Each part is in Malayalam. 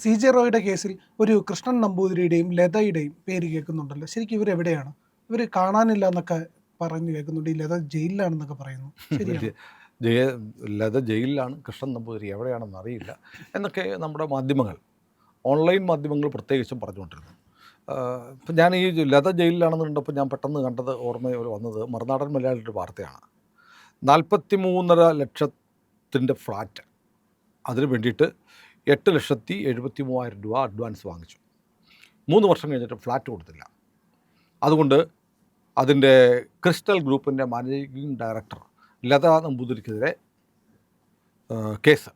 CJ റോയുടെ കേസിൽ ഒരു കൃഷ്ണൻ നമ്പൂതിരിയുടെയും ലതയുടെയും പേര് കേൾക്കുന്നുണ്ടല്ലോ. ശരിക്കും ഇവരെവിടെയാണ്? ഇവർ കാണാനില്ല എന്നൊക്കെ പറഞ്ഞു കേൾക്കുന്നുണ്ട്. ഈ ലത ജയിലിലാണെന്നൊക്കെ പറയുന്നു. ശരിയാണോ? ജയ ലത ജയിലിലാണ്, കൃഷ്ണൻ നമ്പൂതിരി എവിടെയാണെന്ന് അറിയില്ല എന്നൊക്കെ നമ്മുടെ മാധ്യമങ്ങൾ, ഓൺലൈൻ മാധ്യമങ്ങൾ പ്രത്യേകിച്ചും പറഞ്ഞുകൊണ്ടിരുന്നു. ഇപ്പം ഞാൻ ഈ ലത ജയിലിലാണെന്ന് കണ്ടപ്പോൾ ഞാൻ പെട്ടെന്ന് കണ്ടത് ഓർമ്മയിൽ വന്നത് മറുനാടൻ മലയാളിയുടെ വാർത്തയാണ്. 43.5 ലക്ഷത്തിൻ്റെ ഫ്ലാറ്റ്, അതിന് വേണ്ടിയിട്ട് 8,73,000 രൂപ അഡ്വാൻസ് വാങ്ങിച്ചു. 3 വർഷം കഴിഞ്ഞിട്ട് ഫ്ലാറ്റ് കൊടുത്തില്ല. അതുകൊണ്ട് അതിൻ്റെ ക്രിസ്റ്റൽ ഗ്രൂപ്പിൻ്റെ മാനേജിംഗ് ഡയറക്ടർ ലത നമ്പൂതിരിക്കെതിരെ കേസ്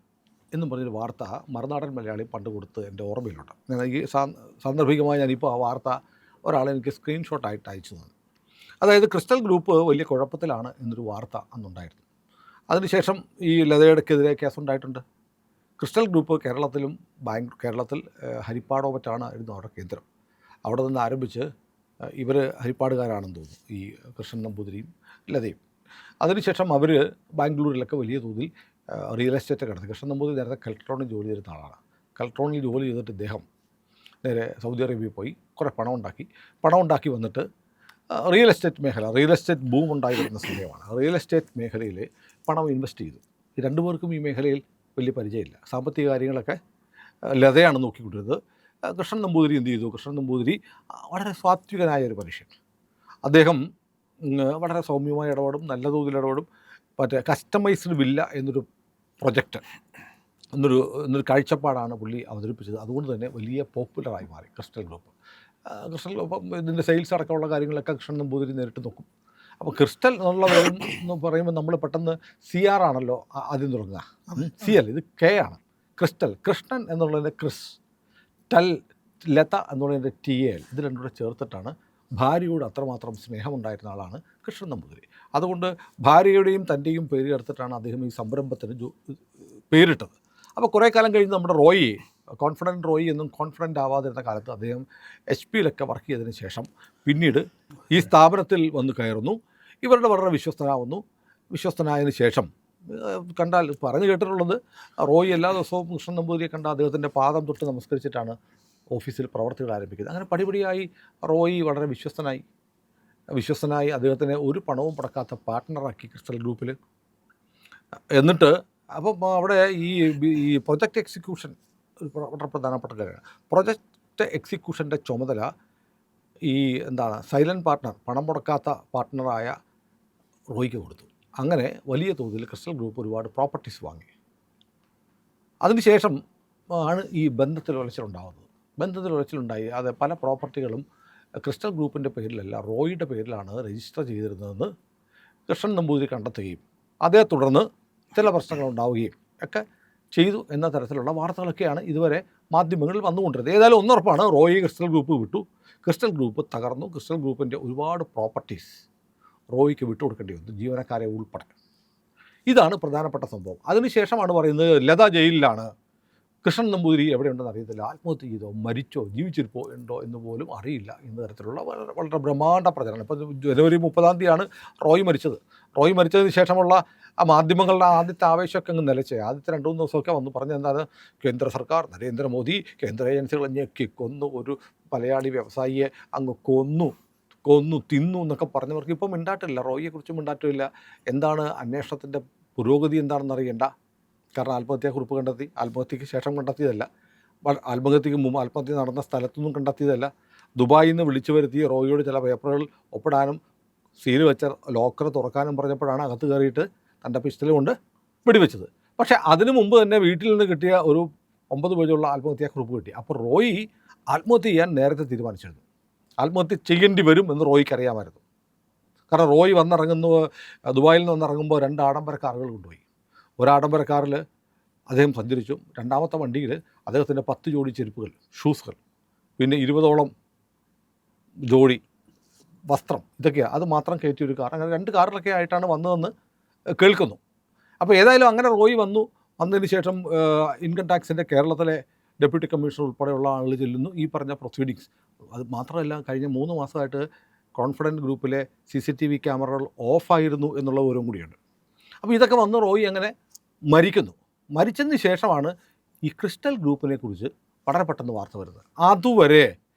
എന്നും പറഞ്ഞൊരു വാർത്ത മറുനാടൻ മലയാളി പണ്ട് കൊടുത്ത് എൻ്റെ ഓർമ്മയിലുണ്ട്. ഞാൻ ഈ സാന്ദർഭികമായി ഞാനിപ്പോൾ ആ വാർത്ത ഒരാളെ എനിക്ക് സ്ക്രീൻഷോട്ടായിട്ട് അയച്ചു തന്നു. അതായത് ക്രിസ്റ്റൽ ഗ്രൂപ്പ് വലിയ കുഴപ്പത്തിലാണ് എന്നൊരു വാർത്ത അന്നുണ്ടായിരുന്നു. അതിനുശേഷം ഈ ലതയുടെക്കെതിരെ കേസുണ്ടായിട്ടുണ്ട്. ക്രിസ്റ്റൽ ഗ്രൂപ്പ് കേരളത്തിൽ ഹരിപ്പാടോപറ്റാണ് ആയിരുന്നു അവരുടെ കേന്ദ്രം. അവിടെ നിന്ന് ആരംഭിച്ച് ഇവർ ഹരിപ്പാടുകാരാണെന്ന് തോന്നുന്നു, ഈ കൃഷ്ണൻ നമ്പൂതിരിയും ലതയും. അതിനുശേഷം അവർ ബാംഗ്ലൂരിലൊക്കെ വലിയ തോതിൽ റിയൽ എസ്റ്റേറ്റ് നടത്തി. കൃഷ്ണൻ നമ്പൂതിരി നേരത്തെ കലക്ട്രോണിൽ ജോലി ചെയ്തിരുന്ന ആളാണ്. കലക്ട്രോണിൽ ജോലി ചെയ്തിട്ട് ഇദ്ദേഹം നേരെ സൗദി അറേബ്യയിൽ പോയി കുറേ പണം ഉണ്ടാക്കി വന്നിട്ട് റിയൽ എസ്റ്റേറ്റ് ബൂം ഉണ്ടായിരുന്ന സമയമാണ്. റിയൽ എസ്റ്റേറ്റ് മേഖലയിൽ പണം ഇൻവെസ്റ്റ് ചെയ്തു. ഈ രണ്ടുപേർക്കും ഈ മേഖലയിൽ വലിയ പരിചയമില്ല. സാമ്പത്തിക കാര്യങ്ങളൊക്കെ ലതയാണ് നോക്കിക്കൊണ്ടിരുന്നത്. കൃഷ്ണൻ നമ്പൂതിരി എന്ത് ചെയ്തു? കൃഷ്ണൻ നമ്പൂതിരി വളരെ സാത്വികനായ ഒരു മനുഷ്യൻ. അദ്ദേഹം വളരെ സൗമ്യമായി ഇടപെടും, നല്ല തോതിൽ ഇടപെടും. മറ്റേ കസ്റ്റമൈസ്ഡ് വില്ല എന്നൊരു പ്രൊജക്റ്റ്, എന്നൊരു കാഴ്ചപ്പാടാണ് പുള്ളി അവതരിപ്പിച്ചത്. അതുകൊണ്ട് തന്നെ വലിയ പോപ്പുലറായി മാറി ക്രിസ്റ്റൽ ഗ്രൂപ്പ്. ഇതിൻ്റെ സെയിൽസ് അടക്കമുള്ള കാര്യങ്ങളൊക്കെ കൃഷ്ണൻ നമ്പൂതിരി നേരിട്ട് നോക്കും. അപ്പോൾ ക്രിസ്റ്റൽ എന്ന് പറയുമ്പോൾ നമ്മൾ പെട്ടെന്ന് CR ആണല്ലോ ആദ്യം തുടങ്ങുക. CL, ഇത് K ആണ്. ക്രിസ്റ്റൽ, കൃഷ്ണൻ എന്നുള്ളതിൻ്റെ ടൽ, ലത എന്നുള്ളതിൻ്റെ TL, ഇത് രണ്ടും കൂടെ ചേർത്തിട്ടാണ് ഭാര്യയോട് അത്രമാത്രം സ്നേഹമുണ്ടായിരുന്ന ആളാണ് കൃഷ്ണൻ നമ്പൂതിരി. അതുകൊണ്ട് ഭാര്യയുടെയും തൻ്റെയും പേര് ചേർത്തിട്ടാണ് അദ്ദേഹം ഈ സംരംഭത്തിന് പേരിട്ടത്. അപ്പോൾ കുറേ കാലം കഴിഞ്ഞ് നമ്മുടെ റോയി, കോൺഫിഡൻറ്റ് റോയി എന്നും കോൺഫിഡൻ്റ് ആവാതിരുന്ന കാലത്ത് അദ്ദേഹം HP-യിലൊക്കെ വർക്ക് ചെയ്തതിന് ശേഷം പിന്നീട് ഈ സ്ഥാപനത്തിൽ വന്ന് കയറുന്നു. ഇവരുടെ വളരെ വിശ്വസ്തനായതിനു ശേഷം കണ്ടാൽ പറഞ്ഞു കേട്ടിട്ടുള്ളത്, റോയി എല്ലാ ദിവസവും കൃഷ്ണൻ നമ്പൂതിരിയെ കണ്ട അദ്ദേഹത്തിൻ്റെ പാദം തൊട്ട് നമസ്കരിച്ചിട്ടാണ് ഓഫീസിൽ പ്രവർത്തികൾ ആരംഭിക്കുന്നത്. അങ്ങനെ പടിപടിയായി റോയി വളരെ വിശ്വസ്തനായി അദ്ദേഹത്തിനെ ഒരു പണവും മുടക്കാത്ത പാർട്ട്ണറാക്കി ക്രിസ്റ്റൽ ഗ്രൂപ്പിൽ. എന്നിട്ട് അപ്പം അവിടെ ഈ പ്രൊജക്റ്റ് എക്സിക്യൂഷൻ വളരെ പ്രധാനപ്പെട്ട കാര്യമാണ്. പ്രൊജക്റ്റ് എക്സിക്യൂഷൻ്റെ ചുമതല സൈലൻറ്റ് പാർട്ട്ണർ, പണം മുടക്കാത്ത പാർട്ട്ണറായ റോയിക്ക് കൊടുത്തു. അങ്ങനെ വലിയ തോതിൽ ക്രിസ്റ്റൽ ഗ്രൂപ്പ് ഒരുപാട് പ്രോപ്പർട്ടീസ് വാങ്ങി. അതിനുശേഷം ആണ് ഈ ബന്ധത്തിൽ ഉളച്ചിലുണ്ടായി. അത് പല പ്രോപ്പർട്ടികളും ക്രിസ്റ്റൽ ഗ്രൂപ്പിൻ്റെ പേരിലല്ല, റോയിയുടെ പേരിലാണ് രജിസ്റ്റർ ചെയ്തിരുന്നതെന്ന് കൃഷ്ണൻ നമ്പൂതിരി കണ്ടെത്തുകയും അതേ തുടർന്ന് ചില പ്രശ്നങ്ങൾ ഉണ്ടാവുകയും ഒക്കെ ചെയ്തു എന്ന തരത്തിലുള്ള വാർത്തകളൊക്കെയാണ് ഇതുവരെ മാധ്യമങ്ങളിൽ വന്നുകൊണ്ടിരുന്നത്. ഏതായാലും ഒന്നുറപ്പാണ്, റോയി ക്രിസ്റ്റൽ ഗ്രൂപ്പ് വിട്ടു. ക്രിസ്റ്റൽ ഗ്രൂപ്പ് തകർന്നു. ക്രിസ്റ്റൽ ഗ്രൂപ്പിൻ്റെ ഒരുപാട് പ്രോപ്പർട്ടീസ് റോയിക്ക് വിട്ടുകൊടുക്കേണ്ടി വന്നു, ജീവനക്കാരെ ഉൾപ്പെടെ. ഇതാണ് പ്രധാനപ്പെട്ട സംഭവം. അതിനുശേഷമാണ് പറയുന്നത് ലത ജയിലിലാണ്, കൃഷ്ണൻ നമ്പൂതിരി എവിടെയുണ്ടെന്ന് അറിയത്തില്ല, ആത്മഹത്യ ചെയ്തോ, മരിച്ചോ, ഉണ്ടോ എന്ന് പോലും അറിയില്ല എന്ന തരത്തിലുള്ള വളരെ ബ്രഹ്മാണ്ഡ പ്രചരണം. ഇപ്പോൾ ജനുവരി 30 റോയി മരിച്ചത്. റോയി മരിച്ചതിന് ശേഷമുള്ള ആ മാധ്യമങ്ങളുടെ ആദ്യത്തെ ആവേശമൊക്കെ അങ്ങ് നിലച്ചേ. ആദ്യത്തെ 2-3 ദിവസമൊക്കെ വന്ന് പറഞ്ഞെന്താണ്, കേന്ദ്ര സർക്കാർ, നരേന്ദ്രമോദി കേന്ദ്ര ഏജൻസികളെ ഞെക്കി കൊന്നു, ഒരു മലയാളി വ്യവസായിയെ അങ്ങ് കൊന്നു തിന്നു എന്നൊക്കെ പറഞ്ഞവർക്ക് ഇപ്പം മിണ്ടാട്ടില്ല, റോയിയെക്കുറിച്ച് മിണ്ടാട്ടില്ല. എന്താണ് അന്വേഷണത്തിൻ്റെ പുരോഗതി എന്താണെന്ന് അറിയണ്ട. കാരണം ആത്മഹത്യാക്കുറിപ്പ് കണ്ടെത്തി, ആത്മഹത്യയ്ക്ക് ശേഷം കണ്ടെത്തിയതല്ല, ആത്മഹത്യയ്ക്ക് മുമ്പ് ആത്മഹത്യ നടന്ന സ്ഥലത്തൊന്നും കണ്ടെത്തിയതല്ല. ദുബായിൽ നിന്ന് വിളിച്ചു വരുത്തി റോയിയോട് ചില പേപ്പറുകൾ ഒപ്പിടാനും സീൽ വെച്ച ലോക്കർ തുറക്കാനും പറഞ്ഞപ്പോഴാണ് അകത്ത് കയറിയിട്ട് തൻ്റെ പിസ്റ്റൽ കൊണ്ട് വെടിവെച്ചത്. പക്ഷേ അതിനു മുമ്പ് തന്നെ വീട്ടിൽ നിന്ന് കിട്ടിയ ഒരു 9 പേജുള്ള ആത്മഹത്യാക്കുറിപ്പ് കിട്ടി. അപ്പോൾ റോയി ആത്മഹത്യ ചെയ്യാൻ നേരത്തെ തീരുമാനിച്ചിരുന്നു. ആത്മഹത്യ ചെയ്യേണ്ടി വരും എന്ന് റോയിക്ക് അറിയാമായിരുന്നു. കാരണം റോയി ദുബായിൽ നിന്ന് വന്നിറങ്ങുമ്പോൾ 2 ആഡംബര കാറുകൾ കൊണ്ടുപോയി. ഒരു ആഡംബര കാറിൽ അദ്ദേഹം സഞ്ചരിച്ചു. രണ്ടാമത്തെ വണ്ടിയിൽ അദ്ദേഹത്തിൻ്റെ 10 ജോഡി ചെരുപ്പുകൾ, ഷൂസുകൾ, പിന്നെ 20ഓളം ജോഡി വസ്ത്രം, ഇതൊക്കെയാണ്. അത് മാത്രം കയറ്റിയ ഒരു കാർ. അങ്ങനെ 2 കാറിലൊക്കെ ആയിട്ടാണ് വന്നതെന്ന് കേൾക്കുന്നു. അപ്പോൾ ഏതായാലും അങ്ങനെ റോയി വന്നതിന് ശേഷം ഇൻകം ടാക്സിൻ്റെ കേരളത്തിലെ ഡെപ്യൂട്ടി കമ്മീഷണർ ഉൾപ്പെടെയുള്ള ആളുകൾ ചെല്ലുന്നു. ഈ പറഞ്ഞ പ്രൊസീഡിങ്സ്, അത് മാത്രമല്ല കഴിഞ്ഞ 3 മാസമായിട്ട് കോൺഫിഡൻറ്റ് ഗ്രൂപ്പിലെ CCTV ക്യാമറകൾ ഓഫായിരുന്നു എന്നുള്ള വിവരം കൂടിയുണ്ട്. അപ്പോൾ ഇതൊക്കെ വന്ന് റോയി അങ്ങനെ മരിക്കുന്നു. മരിച്ചതിന് ശേഷമാണ് ഈ ക്രിസ്റ്റൽ ഗ്രൂപ്പിനെ കുറിച്ച് വളരെ പെട്ടെന്ന് വാർത്ത വരുന്നത്. അതുവരെ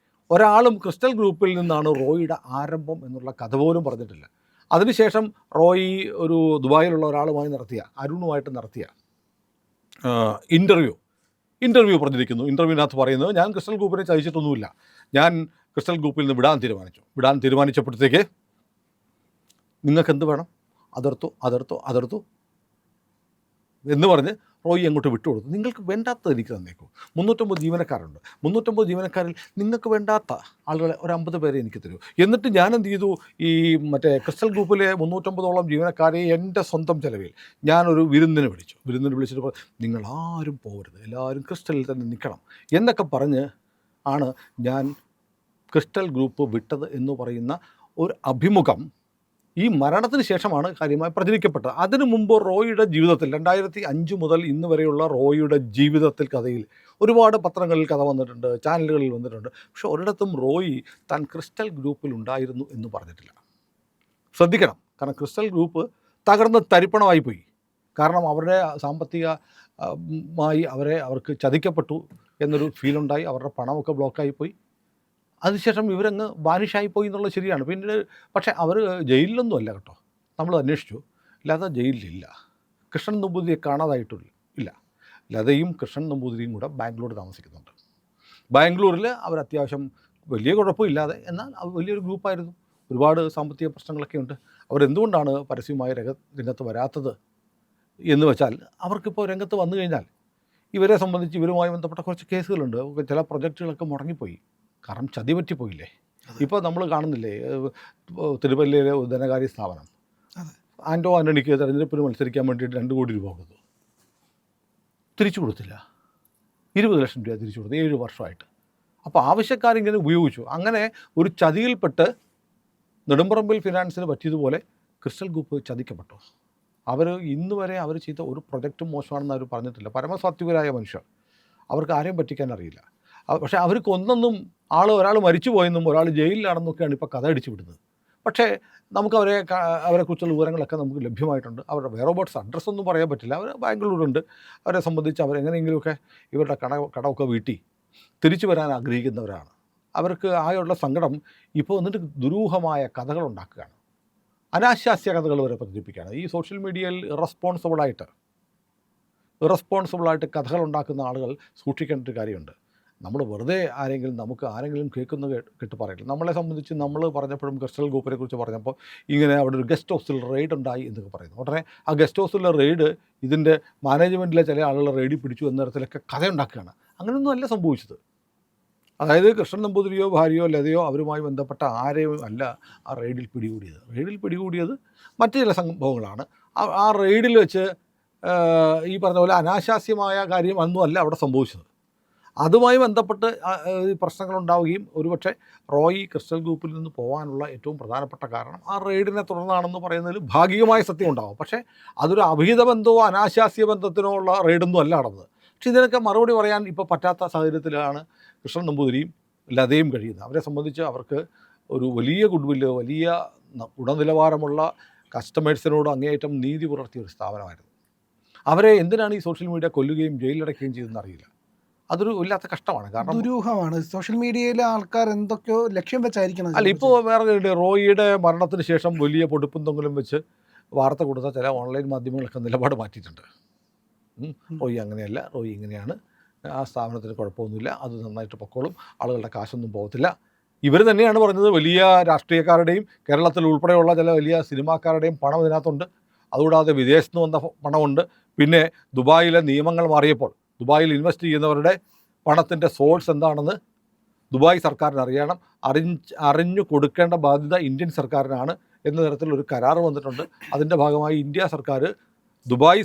ഒരാളും ക്രിസ്റ്റൽ ഗ്രൂപ്പിൽ നിന്നാണ് റോയിയുടെ ആരംഭം എന്നുള്ള കഥ പോലും പറഞ്ഞിട്ടില്ല. അതിനുശേഷം റോയി ഒരു ദുബായിലുള്ള ഒരാളുമായി നടത്തിയ, അരുണുമായിട്ട് നടത്തിയ ഇൻ്റർവ്യൂ പറഞ്ഞിരിക്കുന്നു. ഇൻ്റർവ്യൂവിനകത്ത് പറയുന്നത്, ഞാൻ ക്രിസ്റ്റൽ ഗ്രൂപ്പിനെ ചതിച്ചിട്ടൊന്നുമില്ല, ഞാൻ ക്രിസ്റ്റൽ ഗ്രൂപ്പിൽ നിന്ന് വിടാൻ തീരുമാനിച്ചപ്പോഴത്തേക്ക് നിങ്ങൾക്ക് എന്ത് വേണം, അതിർത്തു എന്ന് പറഞ്ഞ് റോയി അങ്ങോട്ട് വിട്ടുകൊടുത്തു. നിങ്ങൾക്ക് വേണ്ടാത്തത് എനിക്ക് തന്നേക്കൂ. 350 ജീവനക്കാരുണ്ട്. 350 ജീവനക്കാരിൽ നിങ്ങൾക്ക് വേണ്ടാത്ത ആളുകളെ ഒരു 50 പേരെ എനിക്ക് തരൂ. എന്നിട്ട് ഞാൻ എന്ത് ചെയ്തു, ഈ മറ്റേ ക്രിസ്റ്റൽ ഗ്രൂപ്പിലെ 350ഓളം ജീവനക്കാരെ എൻ്റെ സ്വന്തം ചിലവിൽ ഞാനൊരു വിരുന്നിന് വിളിച്ചിട്ട് നിങ്ങൾ ആരും പോകരുത്, എല്ലാവരും ക്രിസ്റ്റലിൽ തന്നെ നിൽക്കണം എന്നൊക്കെ പറഞ്ഞ് ആണ് ഞാൻ ക്രിസ്റ്റൽ ഗ്രൂപ്പ് വിട്ടത് എന്ന് പറയുന്ന ഒരു അഭിമുഖം ഈ മരണത്തിന് ശേഷമാണ് കാര്യമായി പ്രചരിക്കപ്പെട്ടത്. അതിനു മുമ്പ് റോയിയുടെ ജീവിതത്തിൽ 2005 മുതൽ ഇന്ന് വരെയുള്ള റോയിയുടെ ജീവിതത്തിൽ, കഥയിൽ ഒരുപാട് പത്രങ്ങളിൽ കഥ വന്നിട്ടുണ്ട്, ചാനലുകളിൽ വന്നിട്ടുണ്ട്. പക്ഷെ ഒരിടത്തും റോയി താൻ ക്രിസ്റ്റൽ ഗ്രൂപ്പിൽ ഉണ്ടായിരുന്നു എന്ന് പറഞ്ഞിട്ടില്ല. ശ്രദ്ധിക്കണം, കാരണം ക്രിസ്റ്റൽ ഗ്രൂപ്പ് തകർന്ന് തരിപ്പണമായി പോയി. കാരണം അവരുടെ സാമ്പത്തികമായി അവർക്ക് ചതിക്കപ്പെട്ടു എന്നൊരു ഫീലുണ്ടായി. അവരുടെ പണമൊക്കെ ബ്ലോക്കായിപ്പോയി. അതിനുശേഷം ഇവരങ്ങ് വാനിഷായിപ്പോയി എന്നുള്ളത് ശരിയാണ്. പിന്നീട് പക്ഷേ അവർ ജയിലിലൊന്നും അല്ല കേട്ടോ, നമ്മൾ അന്വേഷിച്ചു, ലത ജയിലിലില്ല. കൃഷ്ണൻ നമ്പൂതിരിയെ കാണാതായിട്ടില്ല. ലതയും കൃഷ്ണൻ നമ്പൂതിരിയും കൂടെ ബാംഗ്ലൂർ താമസിക്കുന്നുണ്ട്. ബാംഗ്ലൂരിൽ അവർ അത്യാവശ്യം വലിയ കുഴപ്പമില്ലാതെ, എന്നാൽ വലിയൊരു ഗ്രൂപ്പായിരുന്നു. ഒരുപാട് സാമ്പത്തിക പ്രശ്നങ്ങളൊക്കെ ഉണ്ട്. അവരെന്തുകൊണ്ടാണ് പരസ്യമായി രംഗത്ത് വരാത്തത് എന്ന് വെച്ചാൽ, അവർക്കിപ്പോൾ രംഗത്ത് വന്നു കഴിഞ്ഞാൽ ഇവരെ സംബന്ധിച്ച് ഇവരുമായി ബന്ധപ്പെട്ട കുറച്ച് കേസുകളുണ്ട്. ചില പ്രൊജക്റ്റുകളൊക്കെ മുടങ്ങിപ്പോയി, കാരണം ചതി പറ്റിപ്പോയില്ലേ. ഇപ്പോൾ നമ്മൾ കാണുന്നില്ലേ തിരുവല്ലയിലെ ധനകാര്യ സ്ഥാപനം, ആൻറ്റോ ആൻ്റണിക്ക് തെരഞ്ഞെടുപ്പിന് മത്സരിക്കാൻ വേണ്ടിയിട്ട് 2 കോടി രൂപ കൊടുത്തു, തിരിച്ചു കൊടുത്തില്ല. 20 ലക്ഷം രൂപ തിരിച്ചു കൊടുത്തു 7 വർഷമായിട്ട്. അപ്പോൾ ആവശ്യക്കാരിങ്ങനെ ഉപയോഗിച്ചു. അങ്ങനെ ഒരു ചതിയിൽപ്പെട്ട് നെടുമ്പറമ്പിൽ ഫിനാൻസിന് പറ്റിയതുപോലെ ക്രിസ്റ്റൽ ഗ്രൂപ്പ് ചതിക്കപ്പെട്ടു. അവർ ഇന്ന് വരെ അവർ ചെയ്ത ഒരു പ്രൊജക്റ്റും മോശമാണെന്ന് അവർ പറഞ്ഞിട്ടില്ല. പരമസാത്വികരായ മനുഷ്യർ, അവർക്ക് ആരെയും പറ്റിക്കാൻ അറിയില്ല. പക്ഷേ അവർക്ക് ഒന്നൊന്നും ഒരാൾ മരിച്ചു പോയെന്നും ഒരാൾ ജയിലിലാണെന്നൊക്കെയാണ് ഇപ്പോൾ കഥ അടിച്ചു വിടുന്നത്. പക്ഷേ നമുക്ക് അവരെക്കുറിച്ചുള്ള വിവരങ്ങളൊക്കെ നമുക്ക് ലഭ്യമായിട്ടുണ്ട്. അവരുടെ വെയർഅബൌട്ട്സ് അഡ്രസ്സൊന്നും പറയാൻ പറ്റില്ല. അവർ ബാംഗ്ലൂരുണ്ട്. അവരെ സംബന്ധിച്ച് അവരെങ്ങനെയെങ്കിലുമൊക്കെ ഇവരുടെ കടമൊക്കെ വീട്ടി തിരിച്ചു വരാൻ ആഗ്രഹിക്കുന്നവരാണ്. അവർക്ക് ആയുള്ള സങ്കടം ഇപ്പോൾ വന്നിട്ട് ദുരൂഹമായ കഥകളുണ്ടാക്കുകയാണ്, അനാശാസ്യ കഥകൾ വരെ പ്രചരിപ്പിക്കുകയാണ്. ഈ സോഷ്യൽ മീഡിയയിൽ ഇറസ്പോൺസിബിളായിട്ട് കഥകൾ ഉണ്ടാക്കുന്ന ആളുകൾ സൂക്ഷിക്കേണ്ട ഒരു കാര്യമുണ്ട്. നമ്മൾ വെറുതെ നമുക്ക് ആരെങ്കിലും കേട്ട് പറയില്ല. നമ്മളെ സംബന്ധിച്ച് നമ്മൾ പറഞ്ഞപ്പോഴും ക്രിസ്റ്റൽ ഗ്രൂപ്പിനെ കുറിച്ച് പറഞ്ഞപ്പോൾ ഇങ്ങനെ അവിടെ ഒരു ഗസ്റ്റ് ഹൗസിൽ റെയ്ഡ് ഉണ്ടായി എന്നൊക്കെ പറയുന്നു. ഉടനെ ആ ഗസ്റ്റ് ഹൗസിലെ റെയ്ഡ് ഇതിൻ്റെ മാനേജ്മെൻറ്റിലെ ചില ആളുകളെ റെയ്ഡിൽ പിടിച്ചു എന്ന തരത്തിലൊക്കെ കഥയുണ്ടാക്കുകയാണ്. അങ്ങനെയൊന്നും അല്ല സംഭവിച്ചത്. അതായത് കൃഷ്ണൻ നമ്പൂതിരിയോ ഭാര്യയോ ലതയോ അവരുമായി ബന്ധപ്പെട്ട ആരെയും അല്ല ആ റെയ്ഡിൽ പിടികൂടിയത് മറ്റു ചില സംഭവങ്ങളാണ്. ആ റെയ്ഡിൽ വെച്ച് ഈ പറഞ്ഞ പോലെ അനാശാസ്യമായ കാര്യം ഒന്നും അല്ല അവിടെ സംഭവിച്ചത്. അതുമായി ബന്ധപ്പെട്ട് പ്രശ്നങ്ങളുണ്ടാവുകയും ഒരുപക്ഷെ റോയി ക്രിസ്റ്റൽ ഗ്രൂപ്പിൽ നിന്ന് പോകാനുള്ള ഏറ്റവും പ്രധാനപ്പെട്ട കാരണം ആ റെയ്ഡിനെ തുടർന്നാണെന്ന് പറയുന്നതിൽ ഭാഗികമായ സത്യം ഉണ്ടാവും. പക്ഷേ അതൊരു അഭിഹിത ബന്ധമോ അനാശാസ്യ ബന്ധത്തിനോ ഉള്ള റെയ്ഡൊന്നും അല്ല നടന്നത്. പക്ഷേ ഇതിനൊക്കെ മറുപടി പറയാൻ ഇപ്പോൾ പറ്റാത്ത സാഹചര്യത്തിലാണ് കൃഷ്ണൻ നമ്പൂതിരിയും ലതയും കഴിയുന്നത്. അവരെ സംബന്ധിച്ച് അവർക്ക് ഒരു വലിയ ഗുഡ്വില്ല്, വലിയ ഗുണനിലവാരമുള്ള കസ്റ്റമേഴ്സിനോട് അങ്ങേയറ്റം നീതി പുലർത്തിയ ഒരു സ്ഥാപനമായിരുന്നു. അവരെ എന്തിനാണ് ഈ സോഷ്യൽ മീഡിയ കൊല്ലുകയും ജയിലിലടയ്ക്കുകയും ചെയ്തതെന്ന് അറിയില്ല. അതൊരു വല്ലാത്ത കഷ്ടമാണ്. കാരണം ദുരൂഹമാണ്. സോഷ്യൽ മീഡിയയിലെ ആൾക്കാർ എന്തൊക്കെയോ ലക്ഷ്യം വെച്ചായിരിക്കണം. അല്ല, ഇപ്പോൾ വേറെ റോയിയുടെ മരണത്തിന് ശേഷം വലിയ പൊടുപ്പും തൊങ്ങലും വെച്ച് വാർത്ത കൊടുത്ത ചില ഓൺലൈൻ മാധ്യമങ്ങളൊക്കെ നിലപാട് മാറ്റിയിട്ടുണ്ട്. റോയി അങ്ങനെയല്ല, റോയി ഇങ്ങനെയാണ്, ആ സ്ഥാപനത്തിന് കുഴപ്പമൊന്നുമില്ല, അത് നന്നായിട്ട് പൊക്കോളും, ആളുകളുടെ കാശൊന്നും പോകത്തില്ല. ഇവർ തന്നെയാണ് പറഞ്ഞത് വലിയ രാഷ്ട്രീയക്കാരുടെയും കേരളത്തിൽ ഉൾപ്പെടെയുള്ള ചില വലിയ സിനിമാക്കാരുടെയും പണം ഇതിനകത്തുണ്ട്. അതുകൂടാതെ വിദേശത്ത് നിന്ന് വന്ന പണമുണ്ട്. പിന്നെ ദുബായിലെ നിയമങ്ങൾ മാറിയപ്പോൾ ദുബായിൽ ഇൻവെസ്റ്റ് ചെയ്യുന്നവരുടെ പണത്തിൻ്റെ സോഴ്സ് എന്താണെന്ന് ദുബായ് സർക്കാരിന് അറിയണം. അറിഞ്ഞു കൊടുക്കേണ്ട ബാധ്യത ഇന്ത്യൻ സർക്കാരിനാണ് എന്ന തരത്തിലൊരു കരാർ വന്നിട്ടുണ്ട്. അതിൻ്റെ ഭാഗമായി ഇന്ത്യ സർക്കാർ ദുബായ്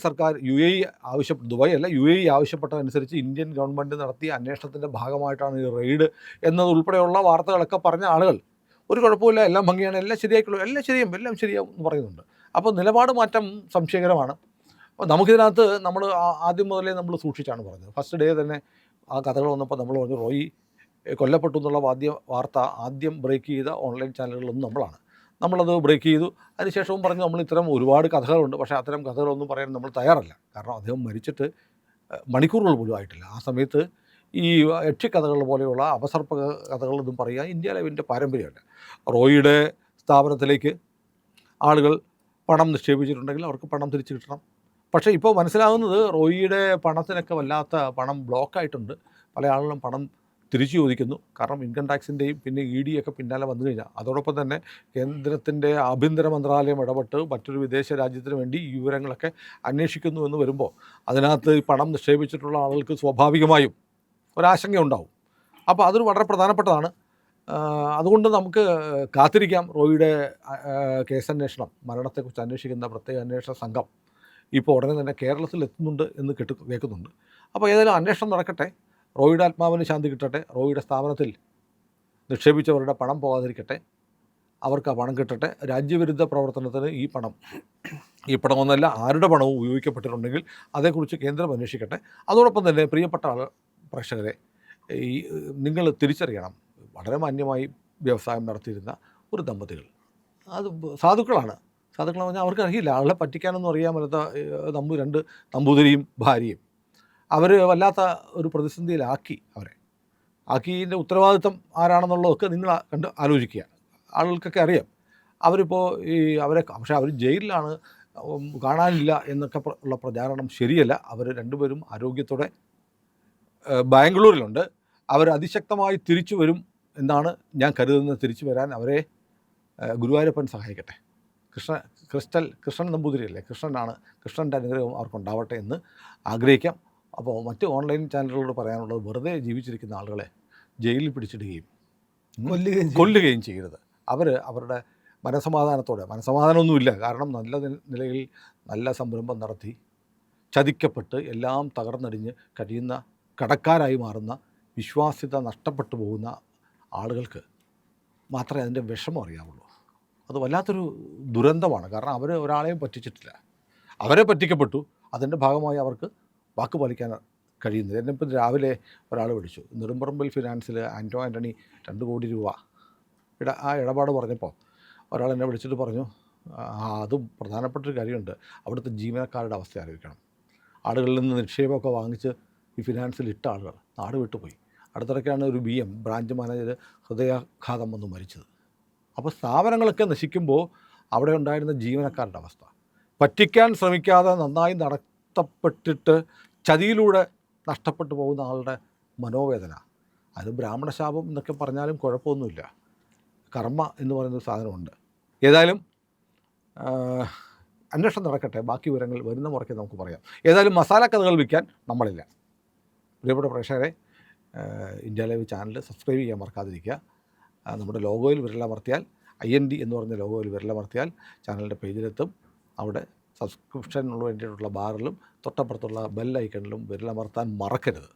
ആവശ്യപ്പെട്ടതനുസരിച്ച് ഇന്ത്യൻ ഗവൺമെൻറ് നടത്തിയ അന്വേഷണത്തിൻ്റെ ഭാഗമായിട്ടാണ് ഈ റെയ്ഡ് എന്നതുൾപ്പെടെയുള്ള വാർത്തകളൊക്കെ പറഞ്ഞ ആളുകൾ ഒരു കുഴപ്പമില്ല, എല്ലാം ഭംഗിയാണ്, എല്ലാം ശരിയായിക്കുള്ളൂ, എല്ലാം ശരിയാവും എന്ന് പറയുന്നുണ്ട്. അപ്പോൾ നിലപാട് മാറ്റം സംശയകരമാണ്. അപ്പോൾ നമുക്കിതിനകത്ത് നമ്മൾ ആദ്യം മുതലേ നമ്മൾ സൂക്ഷിച്ചാണ് പറഞ്ഞത്. ഫസ്റ്റ് ഡേ തന്നെ ആ കഥകൾ വന്നപ്പോൾ നമ്മൾ പറഞ്ഞു റോയി കൊല്ലപ്പെട്ടു എന്നുള്ള വാർത്ത ആദ്യം ബ്രേക്ക് ചെയ്ത ഓൺലൈൻ ചാനലുകളൊന്നും നമ്മളത് ബ്രേക്ക് ചെയ്തു. അതിനുശേഷവും പറഞ്ഞു നമ്മൾ ഇത്തരം ഒരുപാട് കഥകളുണ്ട്, പക്ഷേ അത്തരം കഥകളൊന്നും പറയാൻ നമ്മൾ തയ്യാറല്ല. കാരണം അദ്ദേഹം മരിച്ചിട്ട് മണിക്കൂറുകൾ പോലും ആയിട്ടില്ല. ആ സമയത്ത് ഈ യക്ഷിക്കഥകൾ പോലെയുള്ള അവസർപ്പ കഥകളൊന്നും പറയുക ഇന്ത്യ ലൈവിൻ്റെ പാരമ്പര്യമല്ല. റോയിയുടെ സ്ഥാപനത്തിലേക്ക് ആളുകൾ പണം നിക്ഷേപിച്ചിട്ടുണ്ടെങ്കിൽ അവർക്ക് പണം തിരിച്ചു കിട്ടണം. പക്ഷേ ഇപ്പോൾ മനസ്സിലാകുന്നത് റോയിയുടെ പണത്തിനൊക്കെ വല്ലാത്ത പണം ബ്ലോക്കായിട്ടുണ്ട്. പല ആളുകളും പണം തിരിച്ചു ചോദിക്കുന്നു. കാരണം ഇൻകം ടാക്സിൻ്റെയും പിന്നെ ഇ ഡി ഒക്കെ പിന്നാലെ വന്നു കഴിഞ്ഞാൽ, അതോടൊപ്പം തന്നെ കേന്ദ്രത്തിൻ്റെ ആഭ്യന്തര മന്ത്രാലയം ഇടപെട്ട് മറ്റൊരു വിദേശ രാജ്യത്തിന് വേണ്ടി ഈ വിവരങ്ങളൊക്കെ അന്വേഷിക്കുന്നു എന്ന് വരുമ്പോൾ അതിനകത്ത് ഈ പണം നിക്ഷേപിച്ചിട്ടുള്ള ആളുകൾക്ക് സ്വാഭാവികമായും ഒരാശങ്കയുണ്ടാവും. അപ്പോൾ അതൊരു വളരെ പ്രധാനപ്പെട്ടതാണ്. അതുകൊണ്ട് നമുക്ക് കാത്തിരിക്കാം. റോയിയുടെ കേസന്വേഷണം, മരണത്തെക്കുറിച്ച് അന്വേഷിക്കുന്ന പ്രത്യേക അന്വേഷണ സംഘം ഇപ്പോൾ ഉടനെ തന്നെ കേരളത്തിൽ എത്തുന്നുണ്ട് എന്ന് കേൾക്കുന്നുണ്ട്. അപ്പോൾ ഏതായാലും അന്വേഷണം നടക്കട്ടെ. റോയിയുടെ ആത്മാവിന് ശാന്തി കിട്ടട്ടെ. റോയിയുടെ സ്ഥാപനത്തിൽ നിക്ഷേപിച്ചവരുടെ പണം പോകാതിരിക്കട്ടെ. അവർക്ക് ആ പണം കിട്ടട്ടെ. രാജ്യവിരുദ്ധ പ്രവർത്തനത്തിന് ഈ പണമൊന്നല്ല ആരുടെ പണവും ഉപയോഗിക്കപ്പെട്ടിട്ടുണ്ടെങ്കിൽ അതേക്കുറിച്ച് കേന്ദ്രം അന്വേഷിക്കട്ടെ. അതോടൊപ്പം തന്നെ പ്രിയപ്പെട്ട പ്രേക്ഷകരെ, നിങ്ങൾ തിരിച്ചറിയണം, വളരെ മാന്യമായി വ്യവസായം നടത്തിയിരുന്ന ഒരു ദമ്പതികൾ, അത് സാധുക്കളാണ്. സാധുക്കളെന്ന് പറഞ്ഞാൽ അവർക്കറിയില്ല, ആളെ പറ്റിക്കാനൊന്നും അറിയാൻ പറ്റാത്ത രണ്ട് നമ്പൂതിരിയും ഭാര്യയും അവർ വല്ലാത്ത ഒരു പ്രതിസന്ധിയിലാക്കി. ആക്കിയതിൻ്റെ ഉത്തരവാദിത്വം ആരാണെന്നുള്ളതൊക്കെ നിങ്ങൾ ആലോചിക്കുക. ആളുകൾക്കൊക്കെ അറിയാം. അവരിപ്പോൾ പക്ഷേ അവർ ജയിലിലാണ്, കാണാനില്ല എന്നൊക്കെ ഉള്ള പ്രചാരണം ശരിയല്ല. അവർ രണ്ടുപേരും ആരോഗ്യത്തോടെ ബാംഗ്ലൂരിലുണ്ട്. അവർ അതിശക്തമായി തിരിച്ചു വരും എന്നാണ് ഞാൻ കരുതുന്നത്. തിരിച്ചു വരാൻ അവരെ ഗുരുവായൂരപ്പൻ സഹായിക്കട്ടെ. കൃഷ്ണൻ നമ്പൂതിരിയല്ലേ, കൃഷ്ണൻ്റെ അനുഗ്രഹം അവർക്കുണ്ടാവട്ടെ എന്ന് ആഗ്രഹിക്കാം. അപ്പോൾ മറ്റ് ഓൺലൈൻ ചാനലുകളോട് പറയാനുള്ളത്, വെറുതെ ജീവിച്ചിരിക്കുന്ന ആളുകളെ ജയിലിൽ പിടിച്ചിടുകയും കൊല്ലുകയും ചെയ്യരുത്. അവരുടെ മനസ്സമാധാനമൊന്നുമില്ല. കാരണം നല്ല നിലയിൽ നല്ല സംരംഭം നടത്തി ചതിക്കപ്പെട്ട് എല്ലാം തകർന്നടിഞ്ഞ് കഴിയുന്ന കടക്കാരായി മാറുന്ന, വിശ്വാസ്യത നഷ്ടപ്പെട്ടു പോകുന്ന ആളുകൾക്ക് മാത്രമേ അതിൻ്റെ വിഷമം അറിയാവുള്ളൂ. അത് വല്ലാത്തൊരു ദുരന്തമാണ്. കാരണം അവർ ഒരാളെയും പറ്റിച്ചിട്ടില്ല, അവരെ പറ്റിക്കപ്പെട്ടു. അതിൻ്റെ ഭാഗമായി അവർക്ക് വാക്ക് പാലിക്കാൻ കഴിയുന്നില്ല. എന്നിപ്പോൾ രാവിലെ ഒരാൾ വിളിച്ചു, നെടുമ്പറമ്പിൽ ഫിനാൻസിൽ ആൻ്റണി 2 കോടി രൂപ ഇടപാട് പറഞ്ഞപ്പോൾ ഒരാൾ എന്നെ വിളിച്ചിട്ട് പറഞ്ഞു, അതും പ്രധാനപ്പെട്ടൊരു കാര്യമുണ്ട്, അവിടുത്തെ ജീവനക്കാരുടെ അവസ്ഥ ആലോചിക്കണം. ആളുകളിൽ നിന്ന് നിക്ഷേപമൊക്കെ വാങ്ങിച്ച് ഈ ഫിനാൻസിൽ ഇട്ട ആളുകൾ നാട് വിട്ടുപോയി. അടുത്തിടയ്ക്കാണ് ഒരു BM ബ്രാഞ്ച് മാനേജർ ഹൃദയാഘാതം വന്ന് മരിച്ചത്. അപ്പോൾ സ്ഥാപനങ്ങളൊക്കെ നശിക്കുമ്പോൾ അവിടെ ഉണ്ടായിരുന്ന ജീവനക്കാരുടെ അവസ്ഥ, പറ്റിക്കാൻ ശ്രമിക്കാതെ നന്നായി നടത്തപ്പെട്ടിട്ട് ചതിയിലൂടെ നഷ്ടപ്പെട്ടു പോകുന്ന ആളുടെ മനോവേദന, അത് ബ്രാഹ്മണശാപം എന്നൊക്കെ പറഞ്ഞാലും കുഴപ്പമൊന്നുമില്ല. കർമ്മ എന്ന് പറയുന്നൊരു സാധനമുണ്ട്. ഏതായാലും അന്വേഷണം നടക്കട്ടെ. ബാക്കി വിവരങ്ങൾ വരുന്ന മുറയ്ക്ക് നമുക്ക് പറയാം. ഏതായാലും മസാല കഥകൾ വിൽക്കാൻ നമ്മളില്ല. പ്രിയപ്പെട്ട പ്രേക്ഷകരെ, ഇന്ത്യ ലൈവ് ചാനൽ സബ്സ്ക്രൈബ് ചെയ്യാൻ മറക്കാതിരിക്കുക. നമ്മുടെ ലോഗോയിൽ വിരലമർത്തിയാൽ, IND എന്ന് പറഞ്ഞ ലോഗോയിൽ വിരലമർത്തിയാൽ ചാനലിൻ്റെ പേജിലെത്തും. അവിടെ സബ്സ്ക്രിപ്ഷനുള്ള വേണ്ടിയിട്ടുള്ള ബാറിലും തൊട്ടപ്പുറത്തുള്ള ബെൽ ഐക്കണിലും വിരലമർത്താൻ മറക്കരുത്.